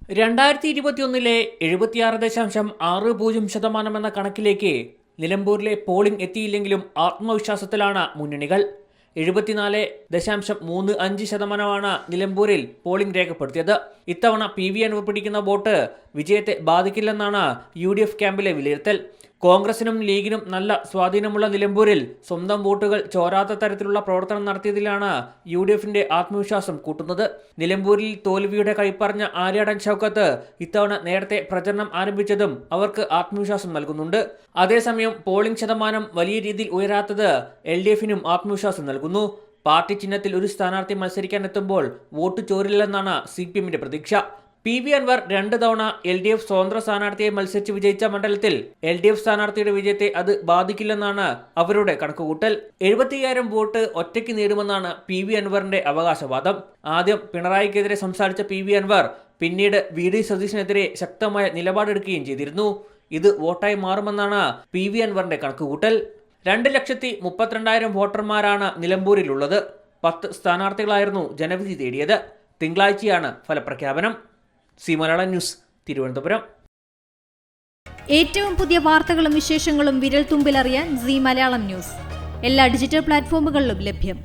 2021 76.60% എന്ന കണക്കിലേക്ക് നിലമ്പൂരിലെ പോളിംഗ് എത്തിയില്ലെങ്കിലും ആത്മവിശ്വാസത്തിലാണ് മുന്നണികൾ. 74.35% നിലമ്പൂരിൽ പോളിംഗ് രേഖപ്പെടുത്തിയത്. ഇത്തവണ PV അൻവർ പിടിക്കുന്ന വോട്ട് വിജയത്തെ ബാധിക്കില്ലെന്നാണ് UDF ക്യാമ്പിലെ വിലയിരുത്തൽ. കോൺഗ്രസിനും ലീഗിനും നല്ല സ്വാധീനമുള്ള നിലമ്പൂരിൽ സ്വന്തം വോട്ടുകൾ ചോരാത്ത തരത്തിലുള്ള പ്രവർത്തനം നടത്തിയതിലാണ് UDFന്റെ ആത്മവിശ്വാസം കൂട്ടുന്നത്. നിലമ്പൂരിൽ തോൽവിയുടെ കൈപ്പറഞ്ഞ ആര്യാടൻ ഷൗക്കത്ത് ഇത്തവണ നേരത്തെ പ്രചരണം ആരംഭിച്ചതും അവർക്ക് ആത്മവിശ്വാസം നൽകുന്നുണ്ട്. അതേസമയം പോളിംഗ് ശതമാനം വലിയ രീതിയിൽ ഉയരാത്തത് LDFനും ആത്മവിശ്വാസം നൽകുന്നു. പാർട്ടി ചിഹ്നത്തിൽ ഒരു സ്ഥാനാർത്ഥി മത്സരിക്കാനെത്തുമ്പോൾ വോട്ട് ചോരില്ലെന്നാണ് CPMന്റെ പ്രതീക്ഷ. PV അൻവർ 2 തവണ LDF സ്വതന്ത്ര സ്ഥാനാർത്ഥിയെ മത്സരിച്ച് വിജയിച്ച മണ്ഡലത്തിൽ LDF സ്ഥാനാർത്ഥിയുടെ വിജയത്തെ അത് ബാധിക്കില്ലെന്നാണ് അവരുടെ കണക്കുകൂട്ടൽ. 75,000 വോട്ട് ഒറ്റയ്ക്ക് നേടുമെന്നാണ് PV അൻവറിന്റെ അവകാശവാദം. ആദ്യം പിണറായിക്കെതിരെ സംസാരിച്ച PV അൻവർ പിന്നീട് VD സതീശനെതിരെ ശക്തമായ നിലപാടെടുക്കുകയും ചെയ്തിരുന്നു. ഇത് വോട്ടായി മാറുമെന്നാണ് PV അൻവറിന്റെ കണക്കുകൂട്ടൽ. 2,32,000 വോട്ടർമാരാണ് നിലമ്പൂരിലുള്ളത്. 10 സ്ഥാനാർത്ഥികളായിരുന്നു ജനവിധി തേടിയത്. തിങ്കളാഴ്ചയാണ് ഫലപ്രഖ്യാപനം. മലയാളം ന്യൂസ്, തിരുവനന്തപുരം. ഏറ്റവും പുതിയ വാർത്തകളും വിശേഷങ്ങളും വിരൽ തുമ്പിലറിയാൻ മലയാളം ന്യൂസ് എല്ലാ ഡിജിറ്റൽ പ്ലാറ്റ്ഫോമുകളിലും ലഭ്യം.